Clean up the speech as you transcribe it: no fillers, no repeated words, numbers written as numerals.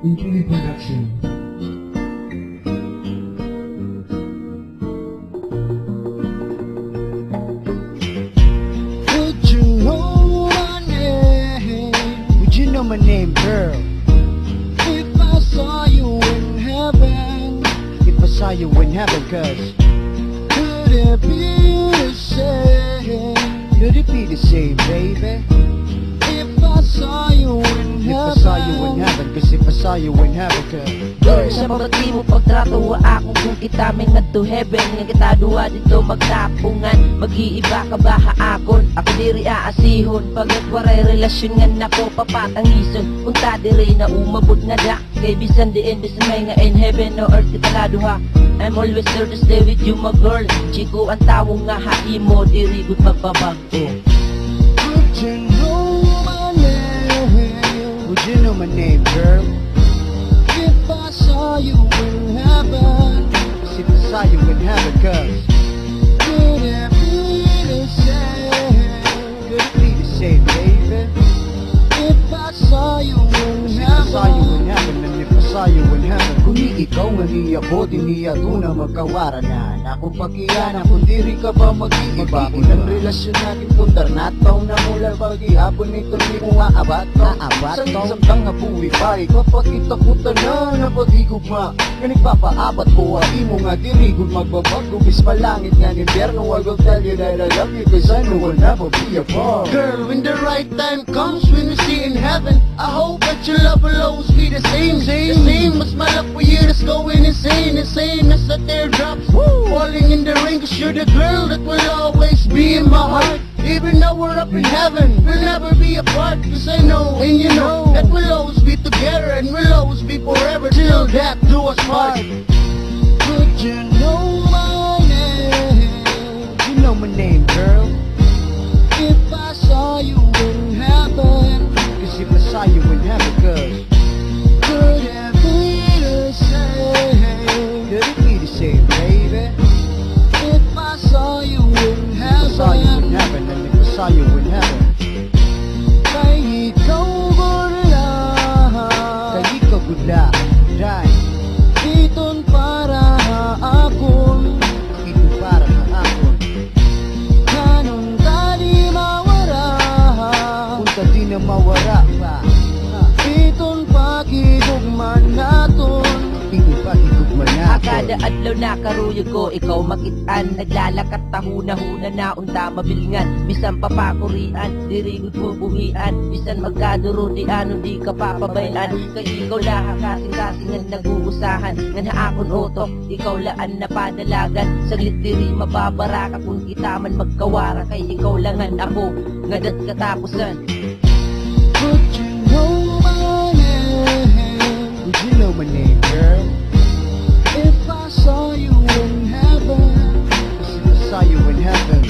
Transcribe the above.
Intuitive Production. Would you know my name? Would you know my name, girl? If I saw you in heaven, if I saw you in heaven, cause could it be the same? Could it be the same, baby? If I saw you in heaven, if I saw you in heaven, cause if I saw you in heaven, cause Girl, sa pagti mo pagtrato wa ako kung kita may nga to heaven. Nga kita duwa dito magtapungan, mag-iiba ka ba haakon? Ako diri aasihon, pagkat waray relasyon nga nako papatangison. Punta diri na umabot nga da, kay bisan diin bisan may nga in heaven o earth kita laduha. I'm always there to stay with you my girl. Chico ang tawong nga haimo, diri good magbabago. would you know my name? Would you know my name, girl? If I saw you in heaven, if I saw you in heaven, cause could it be the same? Could it be the same, baby? If I saw you in heaven, if I saw you in heaven, and if I saw you in heaven, kung ikaw nga niya ko, di niya doon na magkawara na akong pagkiyana, kung diri ka ba mag-iiba kung ang relasyon natin pundar nataw na mula paghihapon nito ni mo aabato sa isang tanga buwi pare kapag kita ko tanan na paghigugma nga nagpapaabat ko ay mo nga diri kung magbabago bis palangit nga ni Berno I will tell you that I love you cause I know we'll never be apart. Girl, when the right time comes when we see in heaven, I hope that your love will always be the same as my love for you that's going insane as the teardrops falling in the rain, cause you're the girl that will always be in my heart. Even though we're up in heaven, we'll never be apart, cause I know and you know that we'll always be together and we'll always be forever till death do us part. Could you know my name? You know my name, girl. If I saw you in heaven, cause if I saw you in heaven, cause could it be the same? Could it be the same, baby? If I saw you in heaven, if I saw you in heaven, and if I saw you in heaven, kay ikaw gudla, kay ikaw gudla, dahil iton para haakon, iton para haakon. Kanon tadi mawara, kung tadi na mawara pa, iton pakigugman naton, iton pakigugman naton. Kada adlaw na karuyog ko, ikaw makitaan. Naglalakat tahuna-huna na unta mabilingan. Bisan papakurian, dirigod mo buhian. Bisan magkaduro di ano di ka papabaylan. Kay ikaw laha kasing-kasingan nag-uusahan. Ngan haakon otok, ikaw laan na padalagan. Saglit diri mababara ka kung kita man magkawara. Kay ikaw langan ako, ngadat katapusan. Would you know my name? Would you know my name, girl? If I saw you in heaven, if I saw you in heaven,